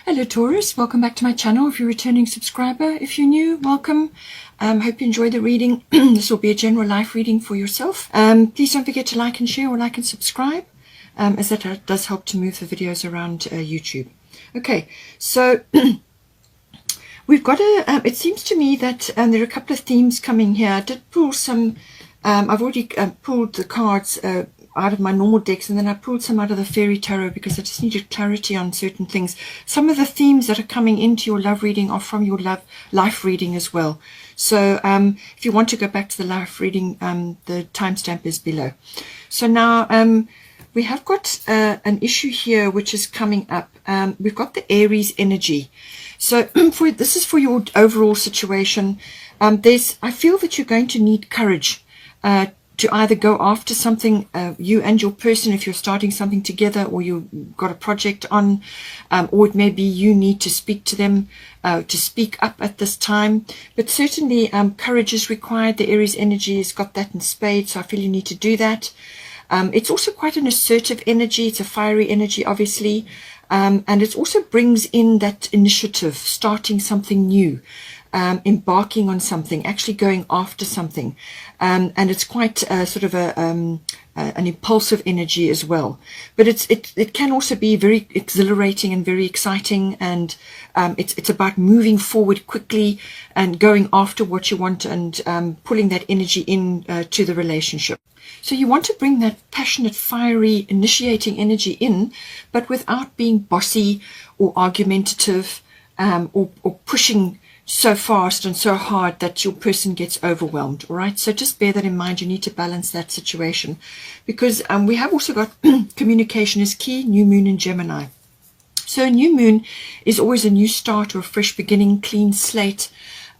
Hello Taurus, welcome back to my channel. If you're a returning subscriber, if you're new, welcome. Hope you enjoy the reading. This will be a general life reading for yourself. Please don't forget to like and share or like and subscribe, as that does help to move the videos around YouTube. Okay, so we've got it seems to me that there are a couple of themes coming here. I did pull some, I've already pulled the cards out of my normal decks, and then I pulled some out of the fairy tarot because I just needed clarity on certain things. Some of the themes that are coming into your love reading are from your life reading as well. So if you want to go back to the life reading, the timestamp is below. So now we have got an issue here which is coming up. We've got the Aries energy. So this is for your overall situation. I feel that you're going to need courage to either go after something, you and your person, if you're starting something together, or you've got a project on, or it may be you need to speak to them, to speak up at this time. But certainly courage is required. The Aries energy has got that in spades, so I feel you need to do that. It's also quite an assertive energy. It's a fiery energy, obviously, and it also brings in that initiative, starting something new, embarking on something, actually going after something, and it's quite sort of an impulsive energy as well. But it can also be very exhilarating and very exciting, and it's about moving forward quickly and going after what you want, and pulling that energy in to the relationship. So you want to bring that passionate, fiery, initiating energy in, but without being bossy or argumentative, or pushing so fast and so hard that your person gets overwhelmed. All right, so just bear that in mind. You need to balance that situation, because we have also got communication is key. New moon in Gemini. So a new moon is always a new start or a fresh beginning, clean slate.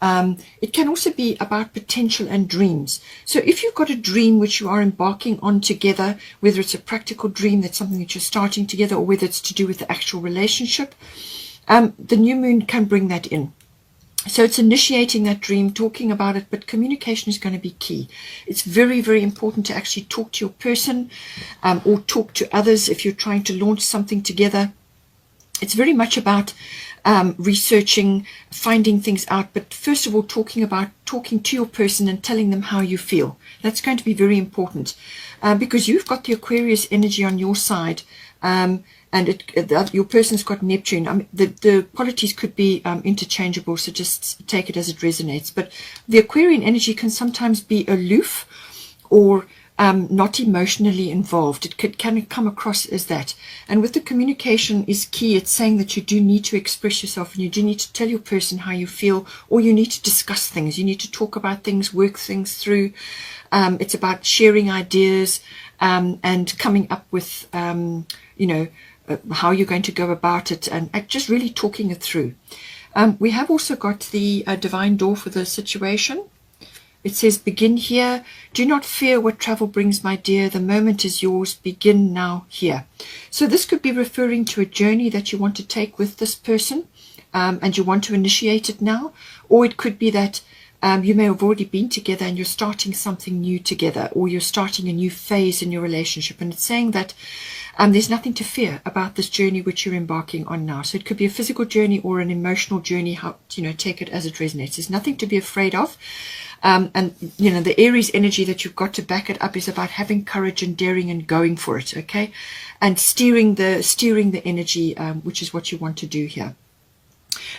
It can also be about potential and dreams. So if you've got a dream which you are embarking on together, whether it's a practical dream, that's something that you're starting together, or whether it's to do with the actual relationship, the new moon can bring that in. So it's initiating that dream, talking about it, but communication is going to be key. It's very, very important to actually talk to your person, or talk to others if you're trying to launch something together. It's very much about researching, finding things out, but first of all, talking to your person and telling them how you feel. That's going to be very important, because you've got the Aquarius energy on your side, and your person's got Neptune. I mean, the qualities could be interchangeable, so just take it as it resonates. But the Aquarian energy can sometimes be aloof or not emotionally involved. It can come across as that. And with the communication is key. It's saying that you do need to express yourself, and you do need to tell your person how you feel, or you need to discuss things. You need to talk about things, work things through. It's about sharing ideas, and coming up with, how you're going to go about it, and just really talking it through. We have also got the divine door for the situation. It says, begin here. Do not fear what travel brings, my dear. The moment is yours. Begin now here. So this could be referring to a journey that you want to take with this person, and you want to initiate it now. Or it could be that you may have already been together and you're starting something new together, or you're starting a new phase in your relationship. And it's saying that there's nothing to fear about this journey which you're embarking on now. So it could be a physical journey or an emotional journey. Take it as it resonates. There's nothing to be afraid of. And the Aries energy that you've got to back it up is about having courage and daring and going for it. Okay, and steering the energy, which is what you want to do here.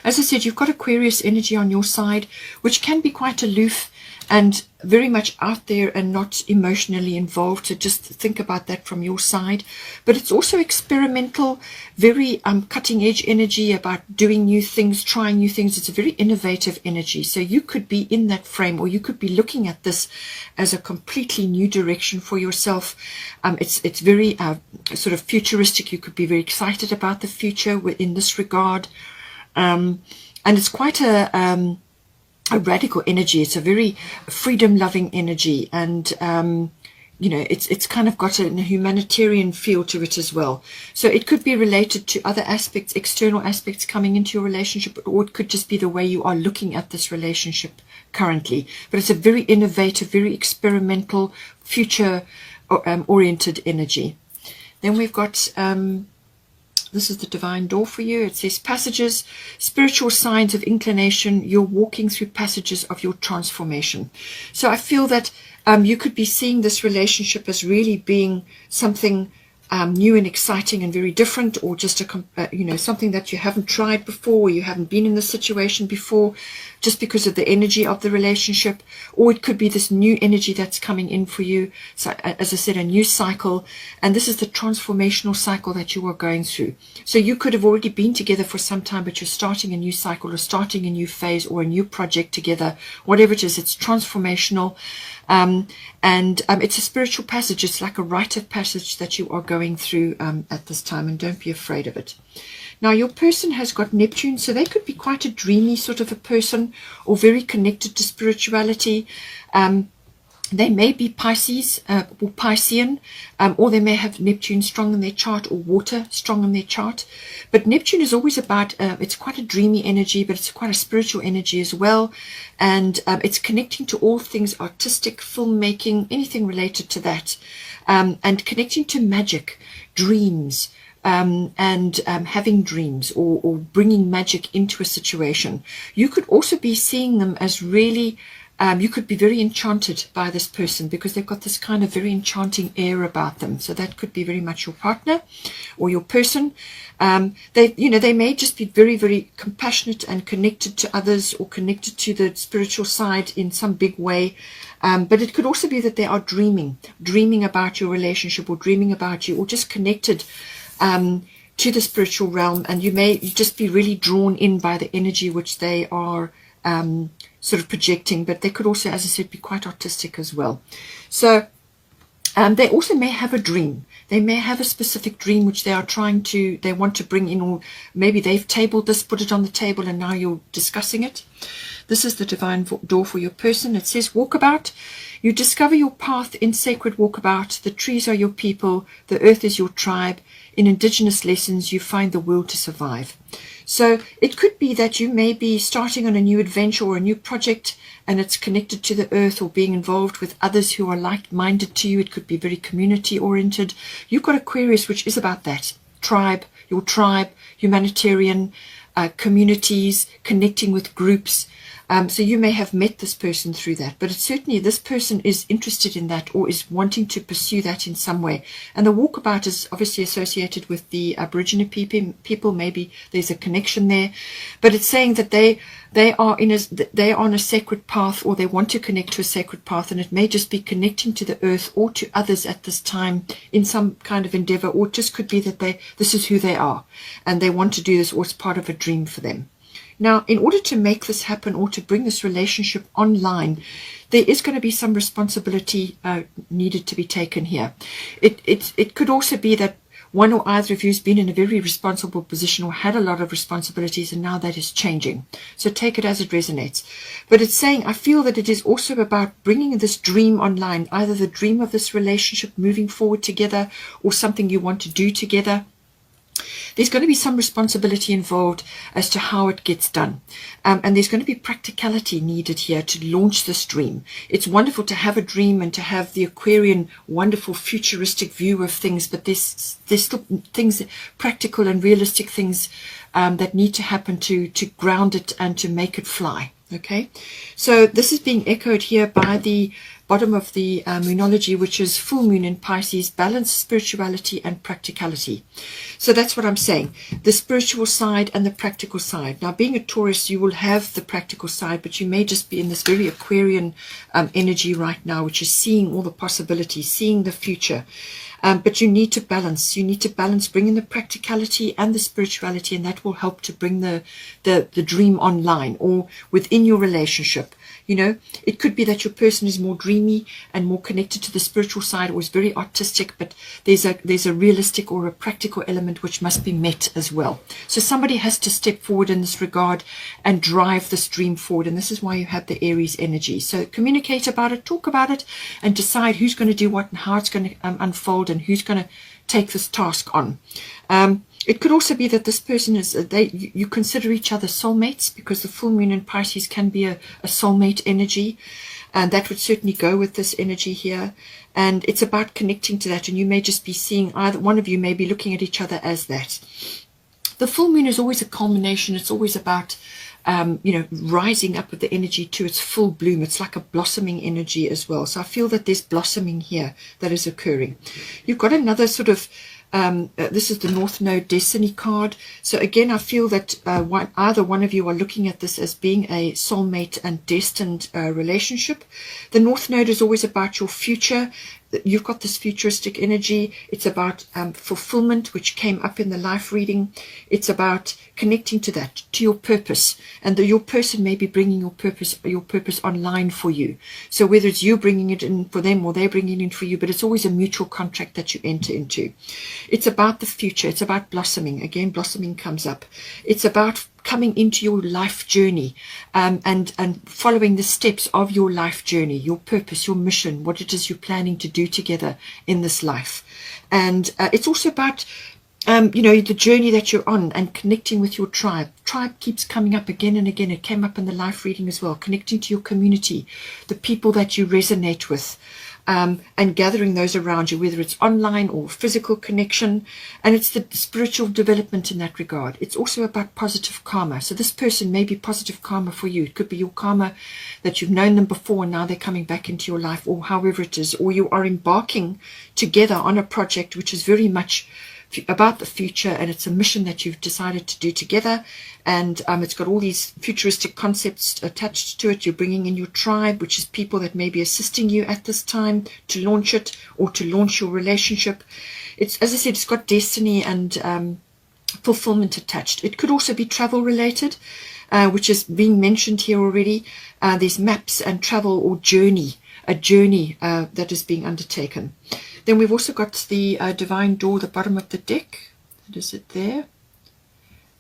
As I said, you've got Aquarius energy on your side, which can be quite aloof and very much out there and not emotionally involved. So just think about that from your side. But it's also experimental, very cutting edge energy, about doing new things, trying new things. It's a very innovative energy. So you could be in that frame, or you could be looking at this as a completely new direction for yourself. It's very sort of futuristic. You could be very excited about the future in this regard. And it's quite a radical energy. It's a very freedom-loving energy, and it's kind of got a humanitarian feel to it as well. So it could be related to other aspects, external aspects coming into your relationship, or it could just be the way you are looking at this relationship currently. But it's a very innovative, very experimental, future oriented energy. Then we've got This is the divine door for you. It says passages, spiritual signs of inclination. You're walking through passages of your transformation. So I feel that you could be seeing this relationship as really being something new and exciting and very different, or just something that you haven't tried before, or you haven't been in this situation before, just because of the energy of the relationship. Or it could be this new energy that's coming in for you. So as I said, a new cycle, and this is the transformational cycle that you are going through. So you could have already been together for some time, but you're starting a new cycle or starting a new phase or a new project together. Whatever it is, it's transformational. It's a spiritual passage. It's like a rite of passage that you are going through at this time, and don't be afraid of it. Now, your person has got Neptune, so they could be quite a dreamy sort of a person, or very connected to spirituality. They may be Pisces or Piscean, or they may have Neptune strong in their chart, or water strong in their chart. But Neptune is always about, it's quite a dreamy energy, but it's quite a spiritual energy as well. And it's connecting to all things artistic, filmmaking, anything related to that. And connecting to magic, dreams, having dreams, or bringing magic into a situation. You could also be seeing them as really... you could be very enchanted by this person, because they've got this kind of very enchanting air about them. So that could be very much your partner or your person. They may just be very, very compassionate and connected to others, or connected to the spiritual side in some big way. But it could also be that they are dreaming about your relationship, or dreaming about you, or just connected to the spiritual realm. And you may just be really drawn in by the energy which they are sort of projecting. But they could also, as I said, be quite artistic as well. So they also may have a dream. They may have a specific dream which they want to bring in, or maybe they've tabled this, put it on the table, and now you're discussing it. This is the divine door for your person. It says walkabout. You discover your path in sacred walkabout. The trees are your people. The earth is your tribe. In indigenous lessons, you find the will to survive. So it could be that you may be starting on a new adventure or a new project, and it's connected to the earth, or being involved with others who are like-minded to you. It could be very community-oriented. You've got Aquarius, which is about that. Your tribe, humanitarian, communities, connecting with groups. So you may have met this person through that, but it's certainly this person is interested in that, or is wanting to pursue that in some way. And the walkabout is obviously associated with the Aboriginal people. Maybe there's a connection there, but it's saying that they are on a sacred path, or they want to connect to a sacred path, and it may just be connecting to the earth or to others at this time in some kind of endeavor, or it just could be that this is who they are, and they want to do this, or it's part of a dream for them. Now, in order to make this happen, or to bring this relationship online, there is going to be some responsibility needed to be taken here. It could also be that one or either of you has been in a very responsible position, or had a lot of responsibilities, and now that is changing. So take it as it resonates. But it's saying, I feel that it is also about bringing this dream online, either the dream of this relationship moving forward together, or something you want to do together. There's going to be some responsibility involved as to how it gets done. And there's going to be practicality needed here to launch this dream. It's wonderful to have a dream and to have the Aquarian wonderful futuristic view of things, but there's still things, practical and realistic things that need to happen to ground it and to make it fly. Okay, so this is being echoed here by the bottom of the moonology, which is full moon in Pisces, balance, spirituality and practicality. So that's what I'm saying, the spiritual side and the practical side. Now, being a Taurus, you will have the practical side, but you may just be in this very Aquarian energy right now, which is seeing all the possibilities, seeing the future. But you need to balance. You need to balance bringing the practicality and the spirituality, and that will help to bring the dream online, or within your relationship. You know, it could be that your person is more dreamy and more connected to the spiritual side, or is very artistic, but there's a realistic or a practical element which must be met as well. So somebody has to step forward in this regard and drive this dream forward, and this is why you have the Aries energy. So communicate about it, talk about it, and decide who's going to do what and how it's going to unfold, and who's going to take this task on. It could also be that this person is, you consider each other soulmates, because the full moon in Pisces can be a soulmate energy, and that would certainly go with this energy here. And it's about connecting to that, and you may just be seeing, either one of you may be looking at each other as that. The full moon is always a culmination. It's always about, rising up with the energy to its full bloom. It's like a blossoming energy as well. So I feel that there's blossoming here that is occurring. You've got another sort of, this is the North Node Destiny card. So again, I feel that either one of you are looking at this as being a soulmate and destined relationship. The North Node is always about your future. You've got this futuristic energy. It's about fulfillment, which came up in the life reading. It's about connecting to that, to your purpose, and your person may be bringing your purpose online for you. So whether it's you bringing it in for them or they're bringing it in for you, but it's always a mutual contract that you enter into. It's about the future. It's about blossoming. Again, blossoming comes up. It's about coming into your life journey, and following the steps of your life journey, your purpose, your mission, what it is you're planning to do together in this life. And it's also about the journey that you're on and connecting with your tribe. Tribe keeps coming up again and again. It came up in the life reading as well. Connecting to your community, the people that you resonate with, and gathering those around you, whether it's online or physical connection. And it's the spiritual development in that regard. It's also about positive karma. So this person may be positive karma for you. It could be your karma that you've known them before and now they're coming back into your life, or however it is, or you are embarking together on a project which is very much about the future, and it's a mission that you've decided to do together, and it's got all these futuristic concepts attached to it. You're bringing in your tribe, which is people that may be assisting you at this time to launch it or to launch your relationship. It's, as I said, it's got destiny and fulfillment attached. It could also be travel related, which is being mentioned here already. There's maps and travel or journey, a journey that is being undertaken. Then we've also got the Divine Door, the bottom of the deck. What is it there?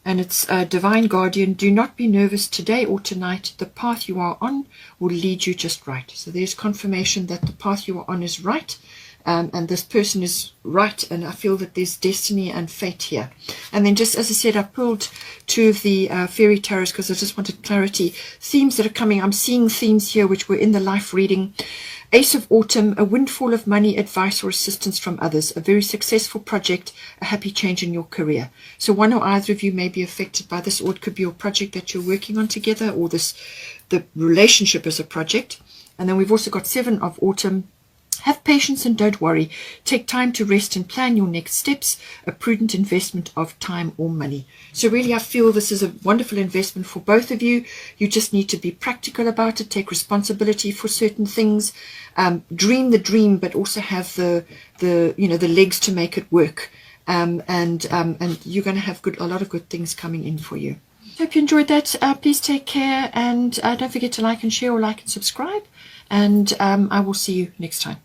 And it's Divine Guardian. Do not be nervous today or tonight. The path you are on will lead you just right. So there's confirmation that the path you are on is right. And this person is right. And I feel that there's destiny and fate here. And then just as I said, I pulled two of the fairy tarots because I just wanted clarity. Themes that are coming. I'm seeing themes here which were in the life reading. Ace of Autumn, a windfall of money, advice or assistance from others, a very successful project, a happy change in your career. So one or either of you may be affected by this, or it could be your project that you're working on together, or the relationship as a project. And then we've also got Seven of Autumn. Have patience and don't worry. Take time to rest and plan your next steps, a prudent investment of time or money. So really I feel this is a wonderful investment for both of you. You just need to be practical about it, take responsibility for certain things, dream the dream, but also have the legs to make it work. And you're going to have a lot of good things coming in for you. Hope you enjoyed that. Please take care, and don't forget to like and share, or like and subscribe. And I will see you next time.